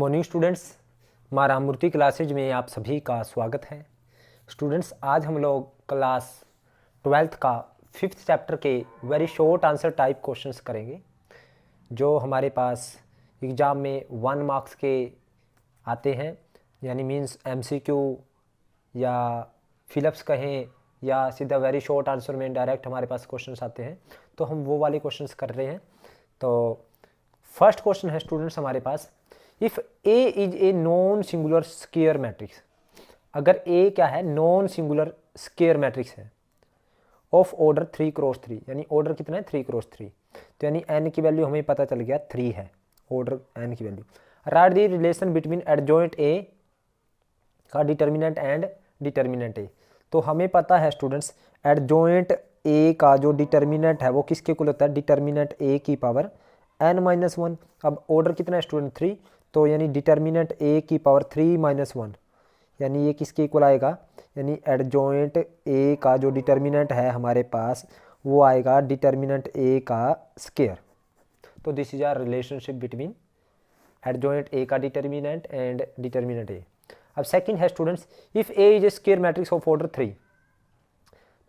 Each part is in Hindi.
मॉर्निंग स्टूडेंट्स, माँ राममूर्ति क्लासेज में आप सभी का स्वागत है। स्टूडेंट्स, आज हम लोग क्लास 12th का 5th चैप्टर के very short answer type questions करेंगे जो हमारे पास एग्ज़ाम में 1 मार्क्स के आते हैं, यानी मीन्स MCQ या फिलअप्स कहें या सीधा वेरी शॉर्ट आंसर में डायरेक्ट हमारे पास क्वेश्चंस आते हैं, तो हम वो वाले क्वेश्चंस कर रहे हैं। तो फर्स्ट क्वेश्चन है स्टूडेंट्स हमारे पास, if A is a non singular square matrix, अगर A क्या है, नॉन सिंगुलर स्क्वायर मैट्रिक्स है ऑफ ऑर्डर 3x3, यानी ऑर्डर कितना है 3x3, तो यानी n की वैल्यू हमें पता चल गया 3 है, ऑर्डर n की value. Right the relation between adjoint A का डिटर्मिनेंट एंड डिटर्मिनेंट A, तो हमें पता है स्टूडेंट्स एडजॉइंट A का जो डिटर्मिनेंट है वो किसके इक्वल होता है, डिटर्मिनेंट A की पावर n-1। अब ऑर्डर कितना है स्टूडेंट 3, तो यानी डिटर्मिनेंट A की पावर 3-1, यानी ये किसके इक्वल आएगा, यानी एडजॉइंट A का जो डिटर्मिनेंट है हमारे पास वो आएगा डिटर्मिनेंट A का स्क्वायर। तो this is our relationship between adjoint A का डिटर्मिनेंट एंड डिटर्मिनेंट A। अब सेकंड है students, if A is a square matrix of order 3,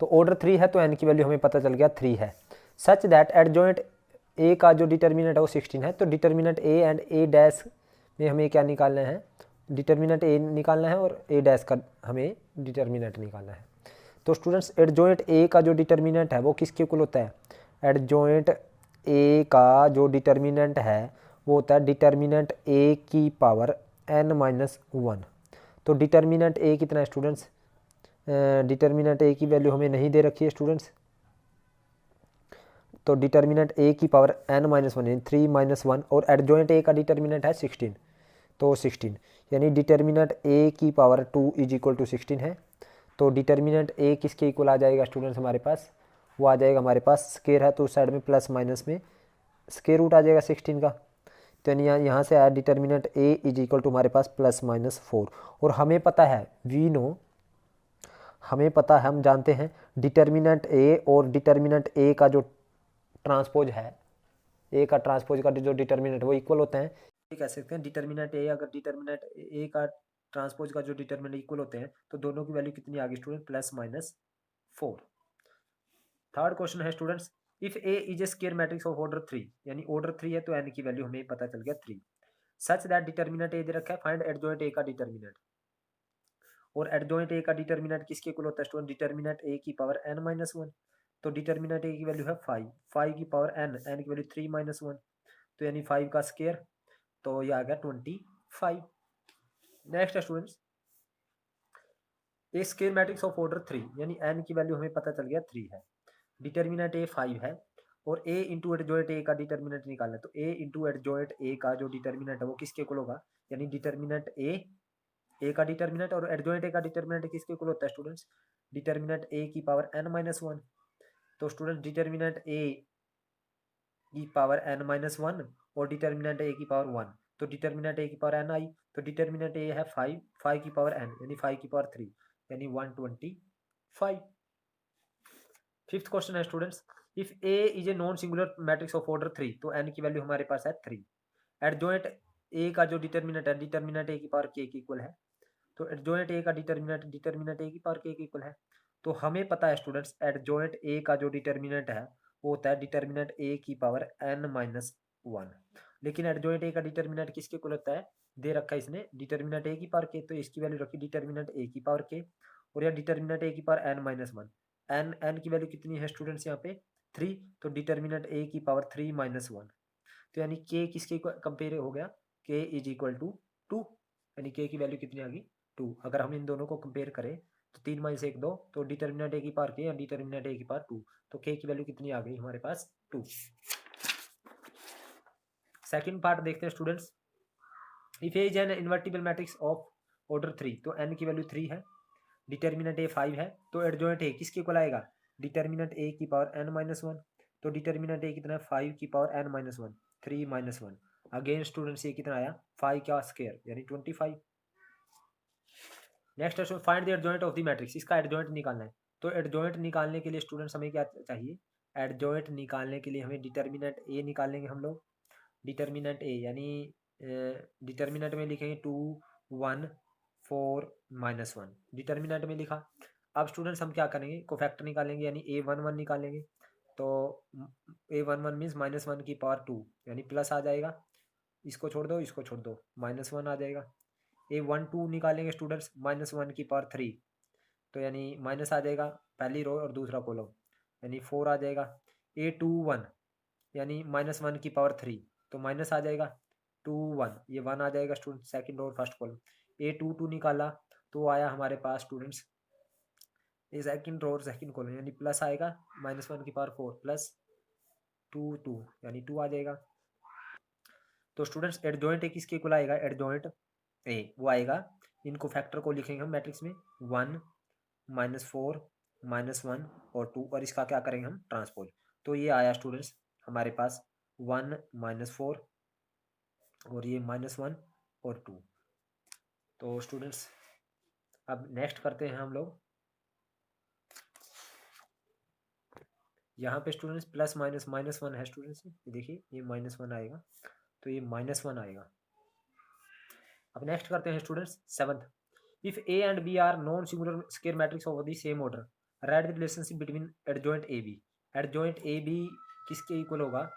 तो ऑर्डर 3 है तो n की वैल्यू हमें पता चल गया 3 है, सच दैट एडजॉइंट A का जो डिटर्मिनेंट है वो 16 है, तो determinant A and A dash में हमें क्या निकालना है, डिटर्मिनेंट A निकालना है और A डैश का हमें डिटर्मिनेंट निकालना है। तो स्टूडेंट्स एडजॉइंट A का जो डिटर्मिनेंट है वो किसके इक्वल होता है, एडजॉइंट A का जो डिटर्मिनेंट है वो होता है डिटर्मिनेंट A की पावर n-1। तो डिटर्मिनेंट A कितना है स्टूडेंट्स, डिटर्मिनेंट A की वैल्यू हमें नहीं दे रखी है स्टूडेंट्स, तो डिटर्मिनेंट A की पावर n-1 यानी 3-1 और एडजॉइंट A का डिटर्मिनेंट है 16, तो 16 यानी डिटर्मिनेंट A की पावर 2 इज इक्वल टू 16 है। तो डिटर्मिनेंट A किसके इक्वल आ जाएगा स्टूडेंट्स हमारे पास, वो आ जाएगा हमारे पास स्क्वायर है तो उस साइड में प्लस माइनस में स्क्वायर रूट आ जाएगा 16 का, तो यानी यहाँ से आया determinant A is equal to हमारे पास +-4। और हमें पता है हमें पता है, हम जानते हैं डिटर्मिनेंट A और डिटर्मिनेंट A का जो ट्रांसपोज है, A का ट्रांसपोज का जो डिटर्मिनेंट वो इक्वल होते हैं, ये कह सकते हैं डिटर्मिनेंट A अगर डिटर्मिनेंट A का ट्रांसपोज का जो डिटर्मिनेंट इक्वल होते हैं तो दोनों की वैल्यू कितनी आ गई स्टूडेंट, +-4। थर्ड क्वेश्चन है students, if A is a square matrix of order 3, यानी ऑर्डर 3 है तो n की वैल्यू हमें पता चल गया 3, सच दैट डिटर्मिनेंट A दे रखा है, फाइंड एडजॉइंट A का डिटर्मिनेंट। और एडजॉइंट A का डिटर्मिनेंट किसके इक्वल होता है स्टूडेंट, डिटर्मिनेंट A की पावर n-1, तो डिटर्मिनेंट A की वैल्यू है 5, 5 की पावर n की वैल्यू 3-1, तो यानी 5 का स्क्वायर, तो ये आ गया 25। नेक्स्ट है students, A square matrix of order 3, यानी n की वैल्यू हमें पता चल गया 3 है, डिटर्मिनेंट A 5 है और A इंटू एडजॉइंट A का डिटर्मिनेंट निकालना है, तो A इंटू एडजॉइंट A का जो डिटर्मिनेंट है वो किसके इक्वल होगा, यानी डिटर्मिनेंट A का डिटर्मिनेंट और एडजॉइंट A का डिटर्मिनेंट किसके इक्वल होता है स्टूडेंट्स, डिटर्मिनेंट A की पावर n-1, तो स्टूडेंट डिटर्मिनेंट A की पावर n-1 और डिटर्मिनेंट A की पावर 1, तो डिटर्मिनेंट A की पावर n आई, तो डिटर्मिनेंट A है 5, 5 की पावर n यानी 5 की पावर 3 यानी 125। फिफ्थ क्वेश्चन है students, if A is a non singular matrix of order 3, तो n की वैल्यू हमारे पास है 3, एडजॉइंट A का जो डिटर्मिनेंट है डिटर्मिनेंट A की पावर k की इक्वल है, तो एडजॉइंट A का डिटर्मिनेंट A की पावर k की इक्वल है। तो हमें पता है स्टूडेंट्स एडजॉइंट A का जो डिटर्मिनेंट है वो होता है डिटर्मिनेंट A की पावर n-1, लेकिन एडजॉइंट A का डिटर्मिनेंट किसके इक्वल होता है, दे रखा है इसने डिटर्मिनेंट A की पावर k, तो इसकी वैल्यू रखी डिटर्मिनेंट A की पावर k और यह डिटर्मिनेंट A की पावर n-1, n की वैल्यू कितनी है स्टूडेंट्स यहाँ पे 3, तो डिटर्मिनेंट A की पावर 3-1, तो यानी k किसके कंपेयर हो गया, k इज इक्वल टू 2, यानी k की वैल्यू कितनी आ गई 2। अगर हम इन दोनों को कंपेयर करें तो 3 - 1 2, तो डिटर्मिनेंट A की पावर k या डिटर्मिनेंट A की पावर 2, तो k की वैल्यू कितनी आ गई हमारे पास 2। सेकंड पार्ट देखते हैं students, if A is an invertible matrix of order 3, तो n की वैल्यू 3 है, डिटर्मिनेंट A 5 है, तो एडजॉइंट A किसके इक्वल आएगा, डिटर्मिनेंट A की पावर n-1, तो डिटर्मिनेंट A कितना है 5 की पावर n-1 3-1, अगेन स्टूडेंट्स ये कितना आया 5 का स्क्वायर यानी 25। नेक्स्ट है find the adjoint of the matrix, इसका एडजॉइंट निकालना है, तो एडजॉइंट निकालने के लिए स्टूडेंट्स हमें क्या चाहिए, एडजॉइंट निकालने के लिए हमें डिटर्मिनेंट A निकालेंगे हम लोग, डिटर्मिनेंट A यानी डिटर्मिनेंट में लिखेंगे 2 1 4 -1, डिटर्मिनेंट में लिखा। अब स्टूडेंट्स हम क्या करेंगे, कोफैक्टर निकालेंगे, यानी A11 निकालेंगे। तो A11 मीन्स -1 की पावर 2, यानी प्लस आ जाएगा। इसको छोड़ दो, इसको छोड़ दो, -1 आ जाएगा। A12 निकालेंगे स्टूडेंट्स, -1 की पावर 3, तो यानी माइनस आ जाएगा पहली रो और दूसरा कॉलम, यानी 4 आ जाएगा। A21 यानी -1 की पावर 3, तो माइनस आ जाएगा 2 1, ये 1 आ जाएगा स्टूडेंट, सेकंड और फर्स्ट कॉलम। A22 निकाला तो आया हमारे पास स्टूडेंट्स ये सेकंड रो और सेकंड कॉलम, यानी प्लस आएगा -1 की पावर 4 प्लस 2 2, यानी 2 आ जाएगा। तो स्टूडेंट्स एडजॉइंट ए किसके इक्वल आएगा, एडजॉइंट ए वो आएगा, इनको फैक्टर को लिखेंगे हम मैट्रिक्स में 1 -4 -1 और 2, और इसका क्या करेंगे हम, ट्रांसपोज। तो ये आया स्टूडेंट्स हमारे पास 1 -4 और ये -1 और 2। तो स्टूडेंट्स अब नेक्स्ट करते हैं हम लोग, यहाँ पे स्टूडेंट्स प्लस माइनस -1 है स्टूडेंट्स, ये देखिए ये -1 आएगा, तो ये -1 आएगा। अब नेक्स्ट करते हैं students seventh, if A and B are non singular square matrix of the same order, right the relationship between adjoint A B. Adjoint A B किसके इक्वल होगा,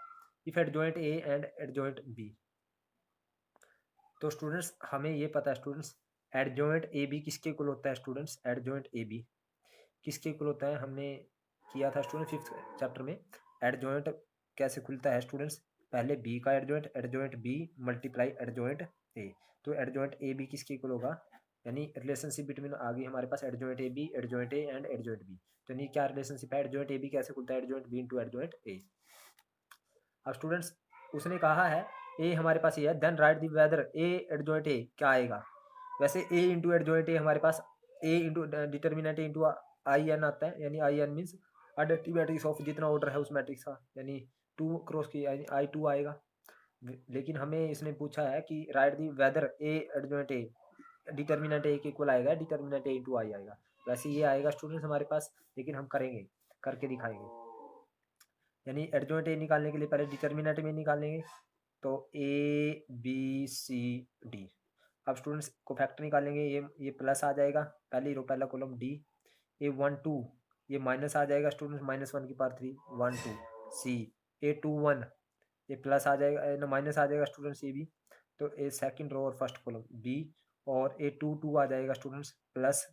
if adjoint A and adjoint B. तो स्टूडेंट्स हमें ये पता है स्टूडेंट्स, एडजॉइंट ए बी किसके इक्वल होता है स्टूडेंट्स, एडजॉइंट ए बी किसके इक्वल होता है, हमने किया था स्टूडेंट 5th चैप्टर में। एडजॉइंट कैसे खुलता है स्टूडेंट्स, पहले बी का adjoint, adjoint B multiply adjoint A, तो एडजॉइंट ए बी किसके इक्वल होगा, यानी रिलेशनशिप बिटवीन आ गई हमारे पास adjoint A B, adjoint A and adjoint B. तो नहीं क्या रिलेशनशिप है, एडजॉइंट ए बी कैसे खुलता है, adjoint B into adjoint A. अब स्टूडेंट्स उसने कहा है ए हमारे पास ये है, then write the whether A adjoint A क्या आएगा, वैसे ए इंटू एडजॉइंट ए हमारे पास A into determinant into I n आता है, यानी आई एन मीन्स अडक्टिव मैट्रिक्स ऑफ जितना ऑर्डर है उस मैट्रिक्स का, यानी 2 क्रॉस की आई 2 आएगा। लेकिन हमें इसने पूछा है कि write the whether A adjoint A, determinant A के इक्वल आएगा, डिटर्मिनेंट ए इंटू आई आएगा। वैसे ये आएगा स्टूडेंट्स हमारे पास, लेकिन हम करेंगे, करके दिखाएंगे। यानी एडजॉइंट ए निकालने के लिए पहले डिटर्मिनेंट में निकालेंगे, तो ए बी सी डी। अब स्टूडेंट्स को फैक्टर निकालेंगे, ये प्लस आ जाएगा पहली रो पहला कॉलम डी, A12 ये माइनस आ जाएगा स्टूडेंट्स, -1 की पावर 3 1 2 सी, A21 ये प्लस आ जाएगा माइनस आ जाएगा स्टूडेंट्स ये भी, तो ए सेकंड रो और फर्स्ट कॉलम बी, और A22 आ जाएगा स्टूडेंट्स प्लस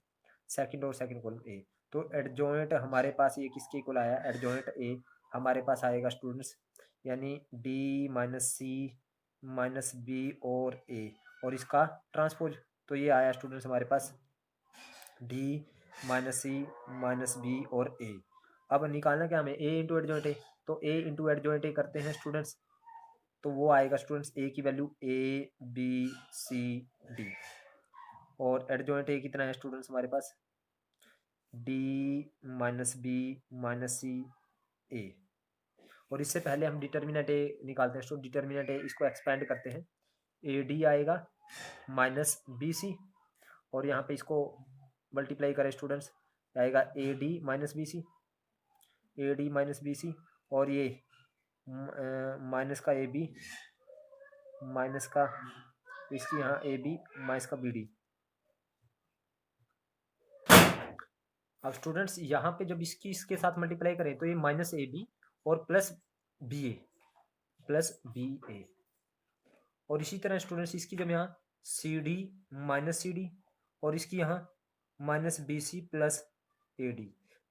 सेकंड और सेकंड कॉलम ए। तो एडजॉइंट हमारे पास ये किसके इक्वल आया, एडजॉइंट ए हमारे पास आएगा स्टूडेंट्स, यानी डी माइनस सी माइनस बी और ए, और इसका ट्रांसपोज, तो ये आया स्टूडेंट्स हमारे पास डी माइनस सी माइनस बी और ए। अब निकालना क्या हमें, ए इंटू एडजॉइंट ए, तो ए इंटू एडजॉइंट ए करते हैं स्टूडेंट्स, तो वो आएगा स्टूडेंट्स ए की value A B C D, और एडजॉइंट ए कितना है स्टूडेंट्स हमारे पास, D minus B minus C A. और इससे पहले हम डिटर्मिनेंट ए निकालते हैं, तो डिटर्मिनेंट ए इसको एक्सपेंड करते हैं, ए डी आएगा माइनस बी सी, और यहाँ पे इसको मल्टीप्लाई करें स्टूडेंट्स, आएगा A D minus B C, A D minus B C, और ये माइनस का ए बी माइनस का इसकी यहाँ ए बी माइनस का बी डी। अब स्टूडेंट्स यहाँ पे जब इसकी इसके साथ मल्टीप्लाई करें तो ये माइनस ए बी और प्लस बी ए, और इसी तरह स्टूडेंट्स इसकी जब यहाँ C D minus C D, और इसकी यहाँ minus B C plus A D,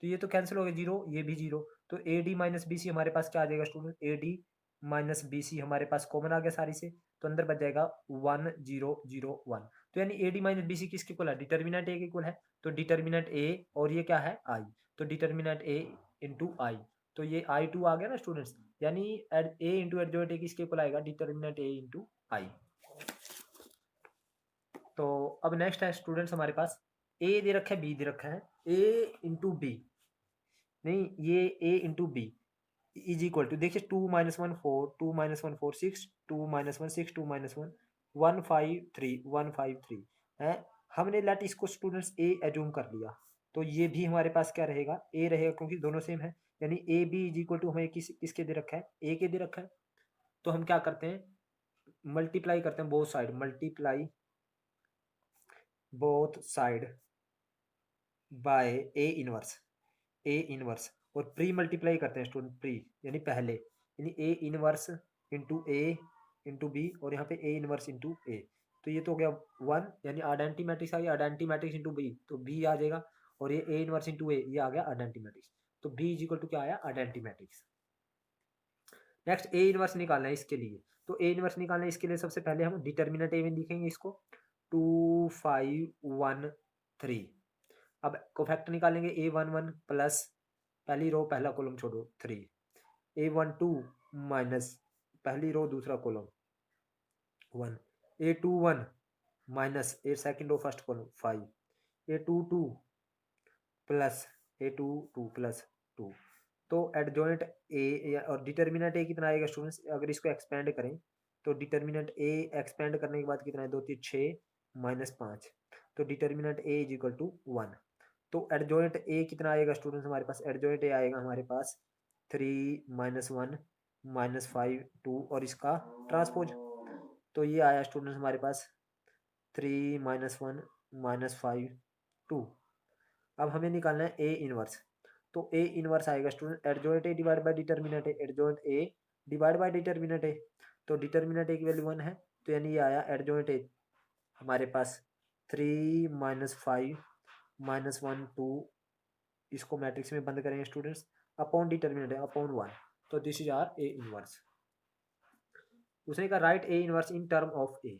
तो ये तो कैंसिल हो गया जीरो, ये भी जीरो, तो A D minus B C हमारे पास क्या आ जाएगा student, A D minus B C हमारे पास कॉमन आ गया सारी से, तो अंदर बच जाएगा 1 0 0 1। तो यानी A D minus B C किसके इक्वल है, डिटर्मिनेंट ए के इक्वल है, तो डिटर्मिनेंट ए और ये क्या है आई, तो डिटर्मिनेंट ए इंटू आई, तो ये आई 2 आ गया ना स्टूडेंट्स, यानी ए इंटू एडजॉइंट ए किसके इक्वल आएगा, डिटर्मिनेंट ए इंटू आई। तो अब नेक्स्ट है स्टूडेंट्स हमारे पास ए दे रखा है बी दे रखा है, ए इंटू बी, नहीं ये A into B is equal to, देखिए 2 - 1 4 2 - 1 4 6 2 - 1 6 2 - 1 1 5 3 1 5 3 है। हमने लेट इसको स्टूडेंट्स ए एज्यूम कर लिया, तो ये भी हमारे पास क्या रहेगा, ए रहेगा, क्योंकि दोनों सेम है, यानी A B is equal to हमें किसके दे रखा है, ए के दे रखा है। तो हम क्या करते हैं, मल्टीप्लाई करते हैं both side, multiply both side by A inverse, A inverse, और प्री मल्टीप्लाई करते हैं स्टूडेंट, प्री यानी पहले, यानी A inverse into A into B, और यहाँ पे ए इनवर्स इंटू ए, तो ये तो हो गया 1, यानी आइडेंटी मैट्रिक्स आ गया, आइडेंटी मैट्रिक्स इंटू बी तो बी आ जाएगा, और ये ए इनवर्स इंटू ए ये आ गया आइडेंटी मैट्रिक्स, तो बी इज इक्वल टू क्या आया, आइडेंटी मैट्रिक्स। नेक्स्ट ए इनवर्स निकालना है इसके लिए, तो ए इनवर्स निकालना है इसके लिए सबसे पहले हम डिटर्मिनेंट ए में लिखेंगे इसको 2 5 1 3। अब कोफैक्टर निकालेंगे A11 प्लस पहली रो पहला कॉलम छोड़ो 3, A12 माइनस पहली रो दूसरा column 1, A21 minus A second row first column 5, A22 plus A22 plus 2। तो एडजॉइंट ए और डिटर्मिनेंट ए कितना आएगा स्टूडेंट्स, अगर इसको एक्सपेंड करें तो डिटर्मिनेंट ए एक्सपेंड करने के बाद कितना है, 2 3 6 माइनस 5, तो determinant A is equal to 1। तो एडजॉइंट ए कितना आएगा स्टूडेंट्स हमारे पास, एडजॉइंट ए आएगा हमारे पास 3 माइनस 1 माइनस 5 2, और इसका ट्रांसपोज, तो ये आया स्टूडेंट्स हमारे पास 3 माइनस 1 माइनस 5 2। अब हमें निकालना है ए इनवर्स, तो ए इनवर्स आएगा student adjoint A divide by determinant A, adjoint A divide by determinant A, तो डिटर्मिनेंट ए की वैल्यू 1 है, तो यानी ये आया एडजॉइंट ए हमारे पास 3 माइनस 5 माइनस 1 2, इसको मैट्रिक्स में बंद करेंगे स्टूडेंट्स, अपॉन डिटर्मिनेंट है अपॉन 1, तो this is our A inverse. उसने कहा write A inverse in term of A,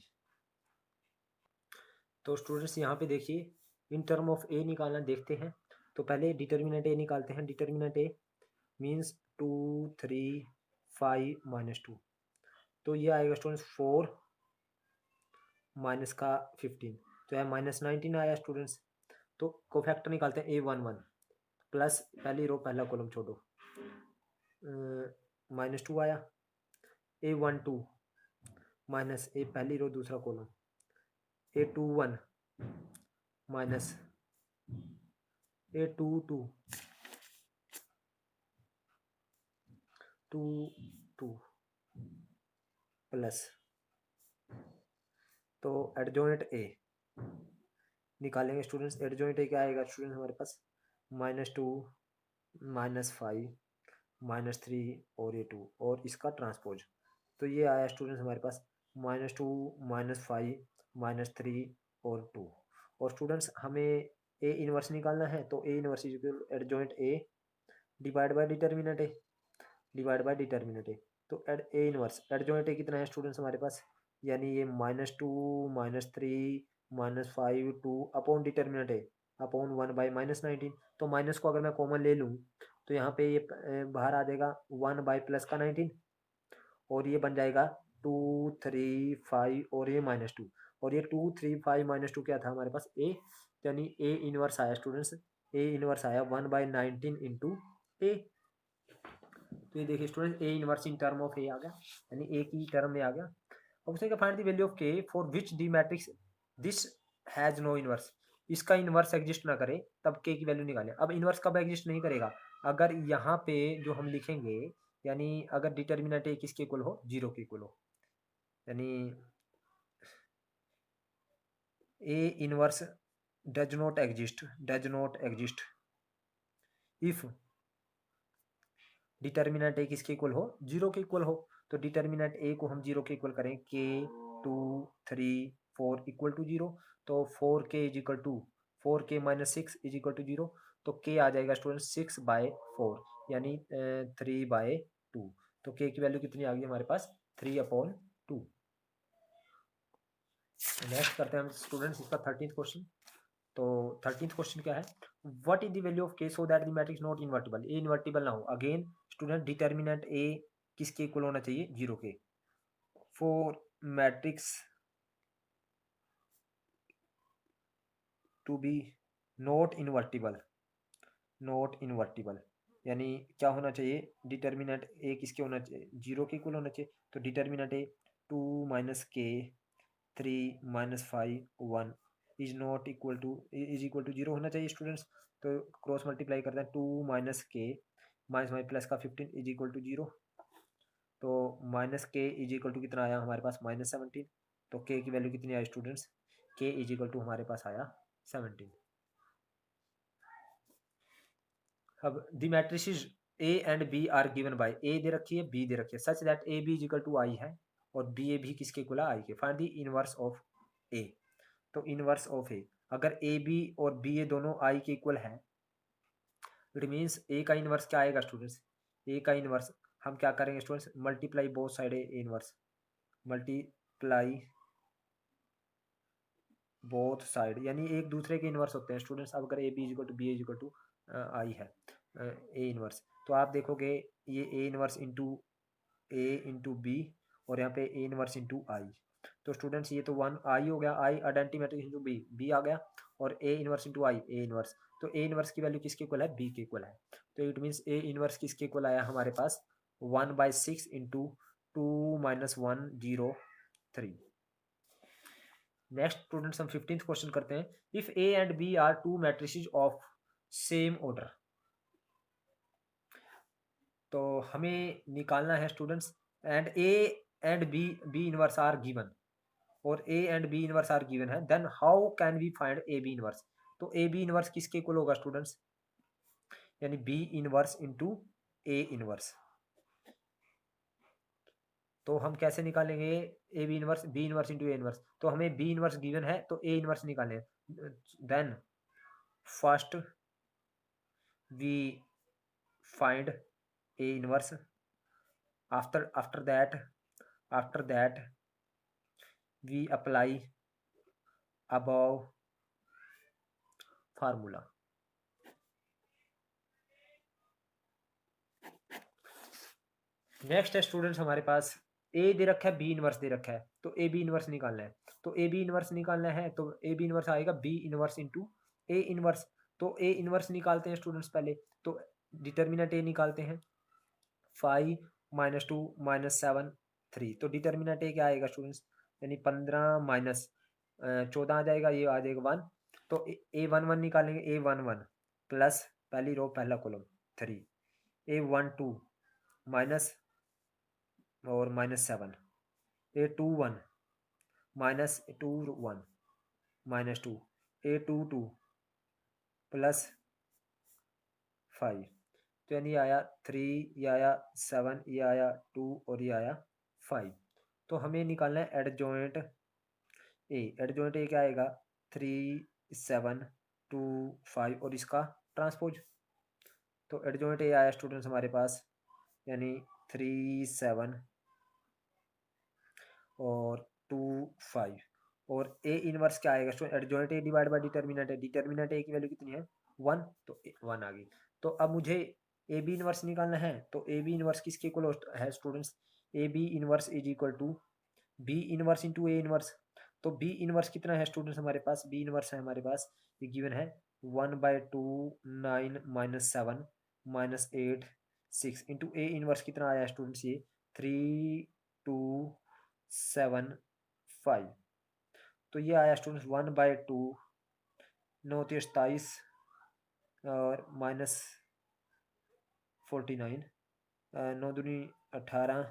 तो स्टूडेंट्स यहाँ पे देखिए इन टर्म ऑफ ए निकालना देखते हैं, तो पहले डिटर्मिनेंट ए निकालते हैं, डिटर्मिनेंट ए मीन्स 2 3 5 माइनस 2, तो ये आएगा स्टूडेंट्स 4 माइनस का 15, तो यह माइनस 19 आया स्टूडेंट्स। तो कोफैक्टर निकालते हैं A11 प्लस पहली रो पहला कॉलम छोड़ो माइनस 2 आया, A12 माइनस ए पहली रो दूसरा column, A21 minus A22 2 plus, तो एडजॉइंट ए निकालेंगे स्टूडेंट्स, एडजॉइंट ए क्या आएगा स्टूडेंट्स हमारे पास -2 -5 -3 और ये 2 और इसका ट्रांसपोज, तो ये आया स्टूडेंट्स हमारे पास -2 -5 -3 और 2। और स्टूडेंट्स हमें ए इनवर्स निकालना है, तो A inverse is adjoint A divide by determinant A, divide by determinant A, तो ए इनवर्स एडजॉइंट ए कितना है स्टूडेंट्स हमारे पास, यानी ये -2 -3 -5 2 upon determinant A upon 1 by -19, तो माइनस को अगर मैं कॉमन ले लूँ तो यहाँ पे ये बाहर आ जाएगा 1 बाई प्लस का 19, और ये बन जाएगा 2 3 5 और ये -2, और ये 2 3 5 -2 क्या था हमारे पास ए, यानी ए इनवर्स आया स्टूडेंट्स, ए इनवर्स आया 1 बाई 19 इंटू ए, तो ये देखिए student A inverse in term of A आ गया, यानी ए की टर्म में आ गया। अब उसने find the value of K for which D matrix this has no inverse, इसका इनवर्स एग्जिस्ट ना करे तब के की वैल्यू निकालें। अब इनवर्स कब एग्जिस्ट नहीं करेगा, अगर यहाँ पे जो हम लिखेंगे, यानी अगर डिटर्मिनेंट ए किसके इक्वल हो, 0 के इक्वल हो, यानी A inverse does not exist if determinant A किसके इक्वल हो, 0 के इक्वल हो, तो डिटर्मिनेंट ए को हम 0 के इक्वल करें के 2 3 4 इक्वल टू 0, तो 4k is equal to 4k minus 6 is equal to 0, तो k आ जाएगा स्टूडेंट 6 बाय 4 यानी 3 बाय 2, तो k की वैल्यू कितनी आ गई हमारे पास 3/2। नेक्स्ट करते हैं हम स्टूडेंट्स इसका 13th क्वेश्चन। तो 13th क्वेश्चन क्या है, what is the value of k so that the matrix not invertible, A invertible ना हो। अगेन स्टूडेंट डिटर्मिनेंट ए किसके इक्वल होना चाहिए, 0 के, for matrix to be not invertible, यानी क्या होना चाहिए, डिटर्मिनेंट ए किसके होना चाहिए, 0 के इक्वल होना चाहिए, तो डिटर्मिनेंट ए 2 माइनस के 3 माइनस 5 1 इज इक्वल टू 0 होना चाहिए स्टूडेंट्स। तो क्रॉस मल्टीप्लाई करते हैं, 2 माइनस के माइनस प्लस का 15 इज इक्वल टू 0, तो माइनस के इज इक्वल टू कितना आया हमारे पास -17। तो के की वैल्यू कितनी आई students, k is equal to हमारे पास आया 17। अब the matrices A and B are given by, A दे रखी है बी दे रखी है, such that A B is equal to I है और बी ए भी किसके इक्वल है आई के। Find the inverse of A. तो इनवर्स ऑफ ए, अगर ए बी और बी ए दोनों आई के इक्वल है, इट मीन्स ए का इनवर्स क्या आएगा स्टूडेंट्स, ए का इनवर्स हम क्या करेंगे स्टूडेंट्स, मल्टीप्लाई बोथ साइड ए इनवर्स, मल्टीप्लाई बोथ साइड, यानी एक दूसरे के इनवर्स होते हैं स्टूडेंट्स। अब अगर A B equal to B equal to I है ए इनवर्स, तो आप देखोगे ये A inverse into A into B और यहाँ पे ए इनवर्स इंटू आई। तो स्टूडेंट्स ये तो वन आई हो गया, I identity matrix into B, B आ गया, और A inverse into I A inverse. तो ए इनवर्स की वैल्यू किसके इक्वल है, बी के इक्वल है। तो इट मीन्स ए इनवर्स किसके इक्वल आया हमारे पास 1/6 इंटू 2 - 1 0 3। नेक्स्ट स्टूडेंट्स हम 15th क्वेश्चन करते हैं। If A and B are two matrices of same order, तो हमें निकालना है students, and A and B inverse are given, और A and B inverse are given है, then how can we find A B inverse. तो ए बी इनवर्स किसके इक्वल होगा स्टूडेंट्स, यानी B inverse into A inverse. तो हम कैसे निकालेंगे A B inverse into A inverse, तो हमें बी इनवर्स गिवन है तो ए इनवर्स निकालें। Then first we find A inverse, after that we apply above formula। Next है स्टूडेंट्स हमारे पास ए दे रखा है बी इनवर्स दे रखा है, तो ए बी इनवर्स निकालना है। तो ए बी इनवर्स निकालना है तो ए बी इनवर्स आएगा B inverse into A inverse. तो ए इनवर्स निकालते हैं स्टूडेंट्स पहले, तो डिटर्मिनेंट ए निकालते हैं, 5 - 2 - 7 3। तो डिटर्मिनेंट ए क्या आएगा स्टूडेंट्स, यानी 15 माइनस 14 आ जाएगा, ये आ जाएगा 1। तो ए 1 1 निकालेंगे, ए 1 1 प्लस पहली रो पहला कॉलम 3, ए 1 2 माइनस और -7, ए 2 1 -2 1 -2, ए 2 2 प्लस 5। तो यानी आया 3, ये आया 7, ये आया 2 और ये आया 5। तो हमें निकालना है एडजॉइंट ए। एडजॉइंट ए क्या आएगा, 3 7 2 5 और इसका ट्रांसपोज। तो एडजॉइंट ए आया स्टूडेंट्स हमारे पास, यानी 3 7 और 2 5, और ए इनवर्स क्या आएगा student, adjoint A divide by determinant है, डिटर्मिनेंट ए की वैल्यू कितनी है 1, तो 1 आ गई। तो अब मुझे ए बी इनवर्स निकालना है, तो ए बी इनवर्स किसके इक्वल है students, A B inverse is equal to B inverse into A inverse. तो बी इनवर्स कितना है स्टूडेंट्स हमारे पास, बी इनवर्स है हमारे पास, ये गिवन है 1/2 9 - 7 -8 6 इंटू ए इनवर्स कितना आया स्टूडेंट्स, ये 3 2 7 5। तो ये आया स्टूडेंट्स 1/2 9 × 27 और -49, 9 दूनी 18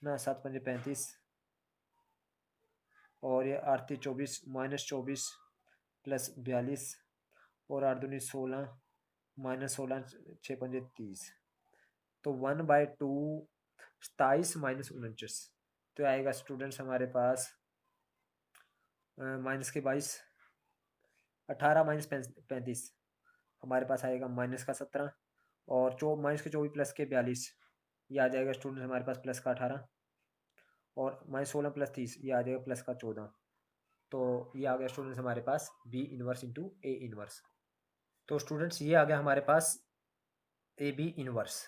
ना 7 5 35 और ये 8 24 -24 प्लस 42 और 8 दूनी 16 -16 6 5 30। तो 1/2 27 -49, तो आएगा स्टूडेंट्स हमारे पास माइनस के 22, 18 - 35 हमारे पास आएगा माइनस का 17 और माइनस के 24 प्लस के 42, ये आ जाएगा स्टूडेंट हमारे पास प्लस का 18 और -16 + 30 ये आ जाएगा प्लस का 14। तो ये आ गया स्टूडेंट्स हमारे पास B inverse into A inverse. तो स्टूडेंट्स ये आ गया हमारे पास ए बी इनवर्स।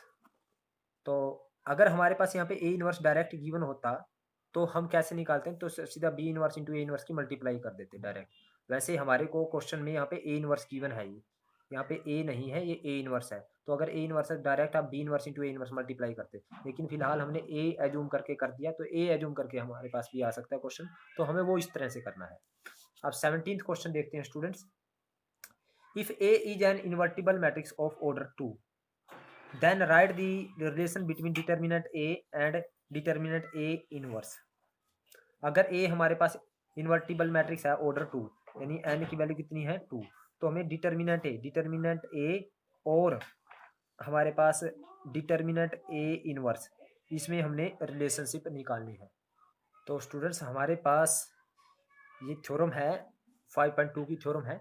तो अगर हमारे पास यहाँ पे ए इनवर्स डायरेक्ट गिवन होता तो हम कैसे निकालते हैं, तो सीधा B inverse into A inverse की मल्टीप्लाई कर देते डायरेक्ट। वैसे हमारे को क्वेश्चन में यहाँ पे ए इनवर्स गिवन है, ये यहाँ पे ए नहीं है, ये ए इनवर्स है। तो अगर ए इनवर्स है डायरेक्ट आप B inverse into A inverse multiply करते, लेकिन फिलहाल हमने ए एज्यूम करके कर दिया, तो ए एज्यूम करके हमारे पास भी आ सकता है क्वेश्चन, तो हमें वो इस तरह से करना है। अब 17th क्वेश्चन देखते हैं students. If A is an invertible matrix of order 2, then write the relation between determinant A and determinant A inverse. अगर ए हमारे पास इन्वर्टिबल मैट्रिक्स है ऑर्डर 2, यानी एन की वैल्यू कितनी है 2, तो हमें डिटर्मिनेंट ए और हमारे पास डिटर्मिनेंट ए इनवर्स, इसमें हमने रिलेशनशिप निकालनी है। तो स्टूडेंट्स हमारे पास ये थ्योरम है 5.2 की थ्योरम है।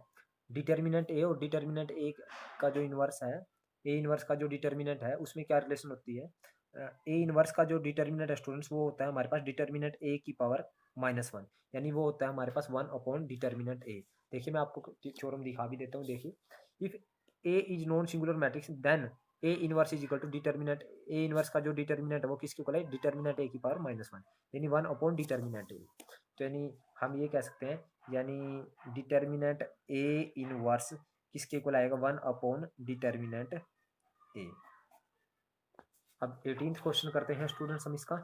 डिटर्मिनेंट ए और डिटर्मिनेंट ए का जो इनवर्स है, ए इनवर्स का जो डिटर्मिनेंट है उसमें क्या रिलेशन होती है। ए इनवर्स का जो डिटर्मिनेंट है स्टूडेंट्स वो होता है हमारे पास डिटर्मिनेंट ए की पावर -1, यानी वो होता है हमारे पास 1 अपॉन डिटर्मिनेंट ए। देखिए मैं आपको थ्योरम दिखा भी देता हूँ। देखिए if A is non singular matrix then A inverse is equal to determinant A inverse का जो डिटर्मिनेंट है वो किसके इक्वल है, डिटर्मिनेंट ए की पावर -1, यानी 1 अपॉन डिटर्मिनेंट ए। तो यानी हम ये कह सकते हैं, यानी डिटर्मिनेंट ए इनवर्स किसके इक्वल आएगा, 1 अपॉन डिटर्मिनेंट ए। अब 18th क्वेश्चन करते हैं स्टूडेंट्स हम इसका।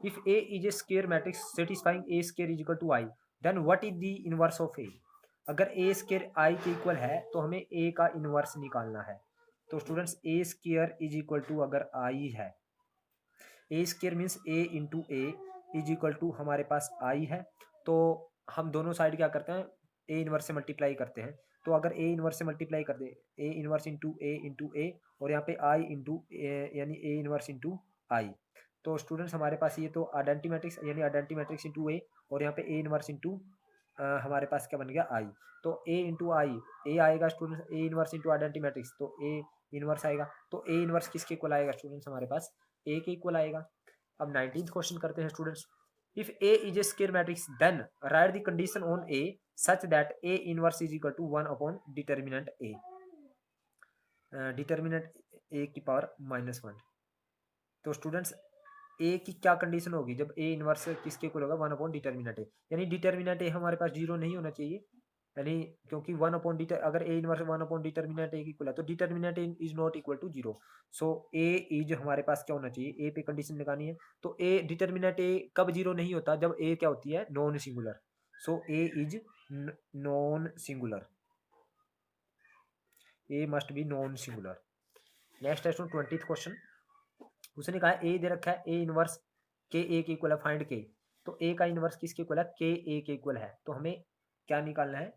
If A is a square matrix satisfying A square is equal to I then what is the inverse of A. अगर ए स्क्वायर आई के इक्वल है तो हमें ए का इनवर्स निकालना है। तो students A square is equal to अगर आई है, A square means A into A is equal to हमारे पास आई है, तो हम दोनों साइड क्या करते हैं, ए इनवर्स से मल्टीप्लाई करते हैं। तो अगर ए इनवर्स से मल्टीप्लाई कर दे, ए इनवर्स इंटू ए और यहाँ पे आई इंटू यानी ए इनवर्स इंटू आई, तो स्टूडेंट्स हमारे पास ये तो आइडेंटिटी मैट्रिक्स यानी आइडेंटिटी मैट्रिक्स इंटू ए और यहाँ पे ए इनवर्स इंटू हमारे पास क्या बन गया आई। तो ए इंटू आई ए आएगा students, A inverse into identity matrix तो ए इनवर्स आएगा। तो ए इनवर्स किसके इक्वल आएगा स्टूडेंट्स, हमारे पास ए के इक्वल आएगा। अब 19th क्वेश्चन करते हैं students. If A is a square matrix then write the condition on A such that A inverse is equal to 1 upon determinant A, determinant A की पावर -1। तो स्टूडेंट्स ए की क्या कंडीशन होगी जब ए इनवर्स किसके इक्वल होगा, 1 अपॉन डिटर्मिनेंट ए, यानी डिटर्मिनेंट ए हमारे पास 0 नहीं होना चाहिए, यानी क्योंकि 1 अपॉन अगर A inverse 1 upon determinant A equal है तो determinant A is not equal to 0। So A is हमारे पास क्या होना चाहिए, ए पे कंडीशन लगानी है। तो ए डिटर्मिनेंट ए कब 0 नहीं होता, जब ए क्या होती है, non singular. So A is non singular, A must be non singular. Next है 20th क्वेश्चन। उसने कहा ए दे रखा है ए इनवर्स के ए के इक्वल है, फाइंड के। तो ए का इनवर्स किसके इक्वल है, के ए के इक्वल है। तो हमें क्या निकालना है,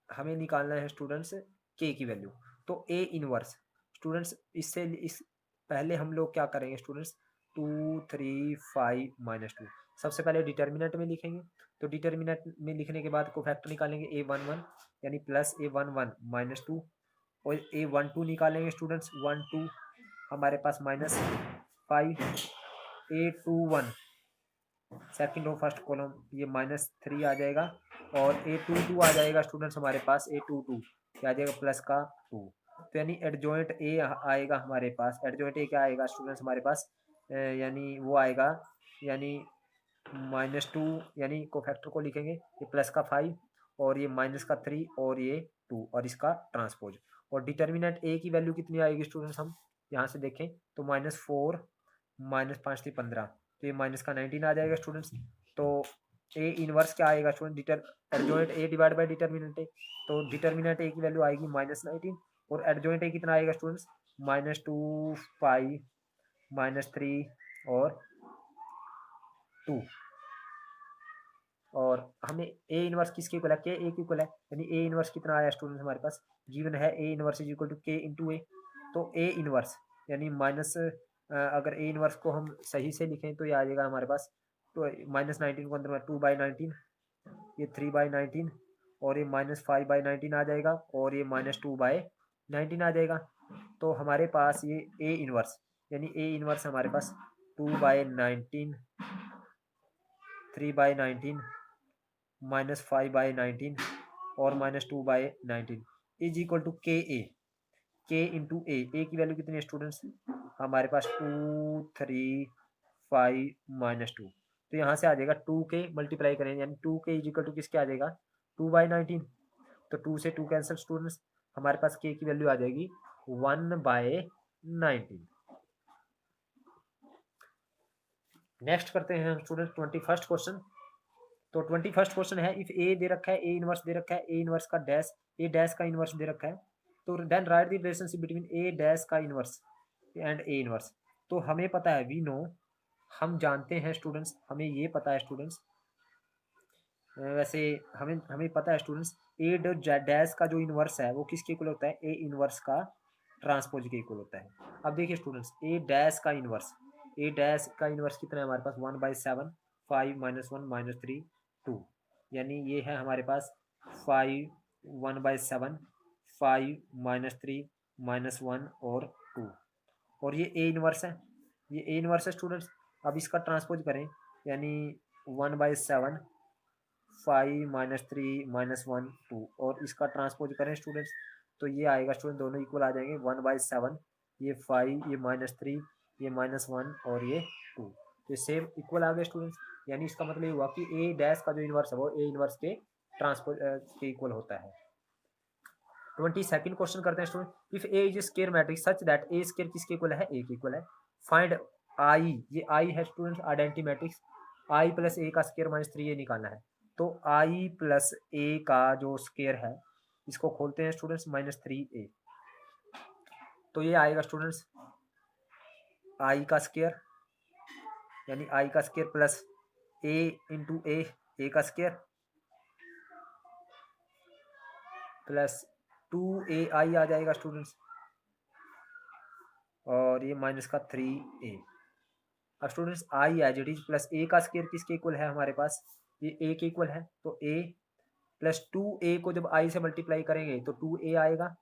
हमें निकालना है स्टूडेंट्स के की वैल्यू। तो ए इनवर्स स्टूडेंट्स इससे इस पहले हम लोग क्या करेंगे स्टूडेंट्स, 2 3 5 -2 सबसे पहले डिटर्मिनेंट में लिखेंगे। तो डिटर्मिनेंट में लिखने के बाद कोफैक्टर निकालेंगे A11 यानी प्लस A11 -2 और A12 निकालेंगे स्टूडेंट्स 12 हमारे पास -5, A21 सेकंड और फर्स्ट कॉलम ये -3 आ जाएगा और A22 आ जाएगा स्टूडेंट्स हमारे पास A22 क्या आ जाएगा प्लस का 2। तो यानी एडजॉइंट ए आएगा हमारे पास, एडजॉइंट ए क्या आएगा स्टूडेंट्स हमारे पास, यानी वो आएगा यानी -2 यानी कोफैक्टर को लिखेंगे ये प्लस का 5 और ये माइनस का 3 और ये 2 और इसका ट्रांसपोज। और डिटर्मिनेंट ए की वैल्यू कितनी आएगी स्टूडेंट्स, हम यहाँ से देखें तो -4 -5 से 15 तो ये माइनस का 19 आ जाएगा स्टूडेंट्स। तो ए इनवर्स क्या आएगा student, adjoint A divide by determinant A, तो डिटर्मिनेंट ए की वैल्यू आएगी -19 और एडजॉइंट ए कितना आएगा स्टूडेंट्स -2 5 -3 और 2। और हमें ए इनवर्स किसके इक्वल है, के ए के इक्वल है, यानी ए इनवर्स कितना आया स्टूडेंट्स हमारे पास गिवन है A inverse is equal to k into A. तो ए इनवर्स यानी माइनस अगर ए इनवर्स को हम सही से लिखें तो ये आ जाएगा हमारे पास तो -19 को अंदर में 2/19 ये 3/19 और ये -5/19 आ जाएगा और ये -2/19 आ जाएगा। तो हमारे पास ये ए इनवर्स यानी ए इनवर्स हमारे पास 2/19 3/19 -5/19 और -2/19 इज इक्वल टू के ए, के इंटू ए की वैल्यू कितनी है स्टूडेंट्स हमारे पास 2 3 5 -2। तो यहाँ से आ जाएगा 2 के मल्टीप्लाई करेंगे यानी 2 के इज इक्वल टू किसके आ जाएगा 2/19। तो 2 से 2 कैंसिल स्टूडेंट्स हमारे पास के की वैल्यू आ जाएगी 1/19। नेक्स्ट करते हैं हम स्टूडेंट 21st क्वेश्चन। तो 21st क्वेश्चन है इफ ए दे रखा है ए इनवर्स दे रखा है ए इनवर्स का डैश ए डैश का इनवर्स दे रखा है तो then write the relationship between A dash का इनवर्स एंड ए इनवर्स। तो हमें पता है, वी नो, हम जानते हैं स्टूडेंट्स, हमें ये पता है स्टूडेंट्स, वैसे हमें पता है स्टूडेंट्स, ए डैश का जो इनवर्स है वो किसके इक्वल होता है, ए इनवर्स का ट्रांसपोज के इक्वल होता है। अब देखिए स्टूडेंट्स, ए डैश का इनवर्स कितना है हमारे पास, 1/7, 5 - 1 - 3 2, यानी ये है हमारे पास 5 1/7, 5 - 3 -1 और 2, और ये ए इनवर्स है, ये ए इनवर्स है स्टूडेंट्स। अब इसका ट्रांसपोज करें, यानी 1/7, 5 - 3 -1 2, और इसका ट्रांसपोज करें स्टूडेंट्स, तो ये आएगा स्टूडेंट, दोनों इक्वल आ जाएंगे। 1/7, ये 5, ये -3, ये -1 और ये 2, तो ये सेम इक्वल आ गए स्टूडेंट्स। यानी इसका मतलब ये हुआ कि ए डैश का जो इनवर्स है वो ए इनवर्स के ट्रांसपोज के इक्वल होता है। 22nd क्वेश्चन करते हैं student, if A is square matrix such that A square किसके इक्वल है, ए के इक्वल है, फाइंड आई, ये आई है students identity matrix, I plus A का स्क्वायर -3 ये निकालना है। तो आई प्लस ए का जो स्क्वायर है इसको खोलते हैं स्टूडेंट्स, -3a, तो ये आएगा स्टूडेंट्स आई का स्क्वायर, यानी आई का स्क्वायर प्लस ए इंटू ए का स्क्वायर प्लस 2ai आ जाएगा स्टूडेंट्स, और ये माइनस का 3a। अब students I as it is plus A का स्क्वायर किसके इक्वल है हमारे पास, ये ए के इक्वल है, तो a प्लस 2a को जब i से मल्टीप्लाई करेंगे तो 2a आएगा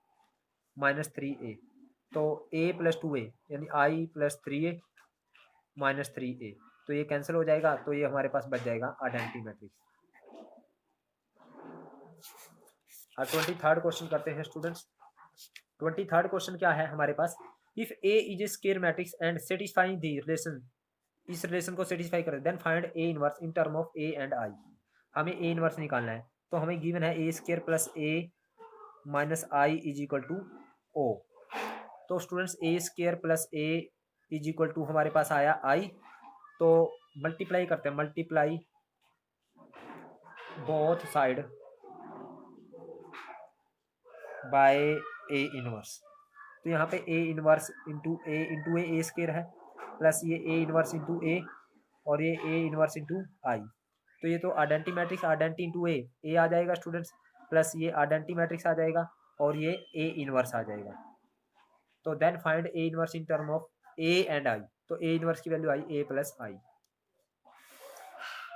-3a, तो a प्लस 2a यानी i प्लस 3a -3a, तो ये कैंसिल हो जाएगा, तो ये हमारे पास बच जाएगा आइडेंटिटी मैट्रिक्स। अब 23rd क्वेश्चन करते हैं स्टूडेंट्स। 23rd क्वेश्चन क्या है हमारे पास, if A is a square matrix and satisfying the relation, इस रिलेशन को सेटिस्फाई करें, then find A inverse in term of A and I. हमें ए इनवर्स निकालना है, तो हमें गिवन है A square plus A minus I is equal to O. तो students A square plus A is equal to हमारे पास आया आई, तो मल्टीप्लाई करते हैं, multiply both side by A inverse, तो यहाँ पे ए इनवर्स इंटू ए स्क्वायर है, प्लस ये ए इनवर्स इंटू ए, और ये ए इनवर्स इंटू आई, तो ये तो identity matrix, identity into A आ जाएगा स्टूडेंट्स, प्लस ये आइडेंटिटी मैट्रिक्स आ जाएगा, और ये ए इनवर्स आ जाएगा। तो then find A inverse in term of A and I, तो ए इनवर्स की value I A plus I.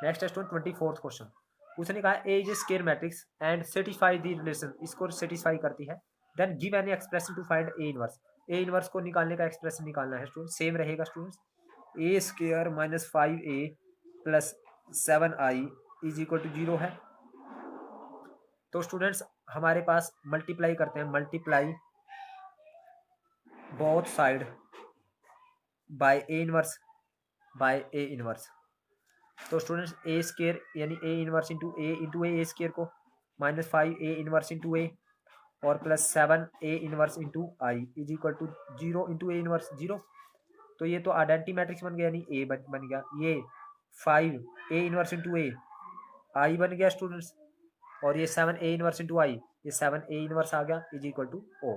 Next है स्टूडेंट 24th क्वेश्चन, उसने कहा A is square matrix and satisfy the relation, इसको सेटिस्फाई करती है, then give any expression to find A inverse. A inverse को निकालने का एक्सप्रेशन निकालना है स्टूडेंट, सेम रहेगा students, A square minus 5a plus 7i is equal to 0 है। तो स्टूडेंट्स हमारे पास मल्टीप्लाई करते हैं, multiply both side by A inverse, तो स्टूडेंट्स ए स्क्वायर यानी A inverse into A square को -5a इनवर्स इंटू ए और plus 7a inverse into I is equal to 0 into A inverse 0, तो ये तो आइडेंटिटी मैट्रिक्स बन गया, यानी ए बन गया, ये 5a इनवर्स इंटू ए आई बन गया स्टूडेंट्स, और ये 7a इनवर्स इंटू आई, ये 7a इनवर्स आ गया इज इक्वल टू ओ।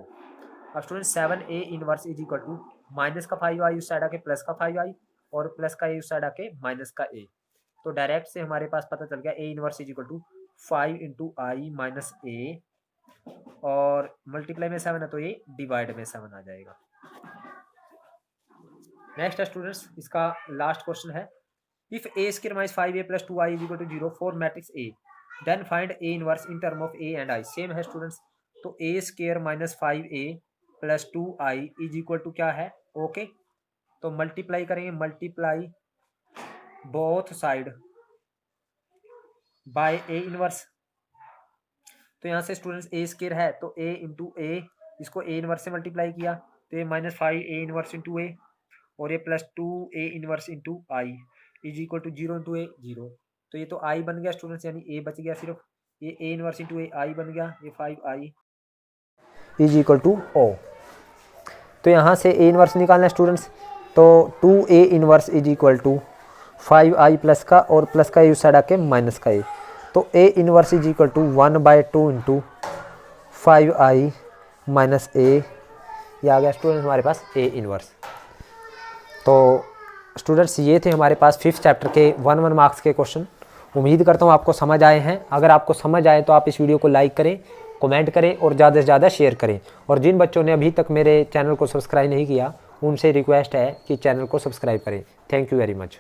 अब students 7a inverse is equal to minus का 5i उस साइड आके प्लस का 5i, और प्लस का ए उस साइड आके माइनस का ए, तो डायरेक्ट से हमारे पास पता चल गया A inverse is equal to 5 into I minus A, और मल्टीप्लाई में 7 है तो ये डिवाइड में 7 आ जाएगा। नेक्स्ट है स्टूडेंट्स इसका लास्ट क्वेश्चन है, if A square minus 5a plus 2i is equal to 0 for matrix A, then find A inverse in term of A and I. Same है स्टूडेंट्स, तो A square minus 5a plus 2i is equal to क्या है, ओके, तो मल्टीप्लाई करेंगे, multiply both side by A inverse, तो यहाँ से स्टूडेंट्स ए स्क्वायर है तो a इंटू ए, इसको ए इनवर्स से मल्टीप्लाई किया तो ये -5a इनवर्स इंटू ए, और ये plus 2a inverse into I is equal to 0 into A 0, तो ये तो आई बन गया स्टूडेंट्स, यानी ए बच गया सिर्फ, ये a इनवर्स इंटू ए आई बन गया, ये 5i is equal to O. तो यहाँ से a इनवर्स निकालना है स्टूडेंट्स, तो 2a inverse is equal to 5i plus का और प्लस का ए उस साइड आके माइनस का ए, तो a inverse is equal to 1/2 into 5i minus A ये आ गया स्टूडेंट्स हमारे पास A इनवर्स। तो स्टूडेंट्स ये थे हमारे पास 5th चैप्टर के 1 मार्क्स के क्वेश्चन। उम्मीद करता हूँ आपको समझ आए हैं। अगर आपको समझ आए तो आप इस वीडियो को लाइक करें, कमेंट करें और ज़्यादा से ज़्यादा शेयर करें। और जिन बच्चों ने अभी तक मेरे चैनल को सब्सक्राइब नहीं किया उनसे रिक्वेस्ट है कि चैनल को सब्सक्राइब करें। Thank you very much.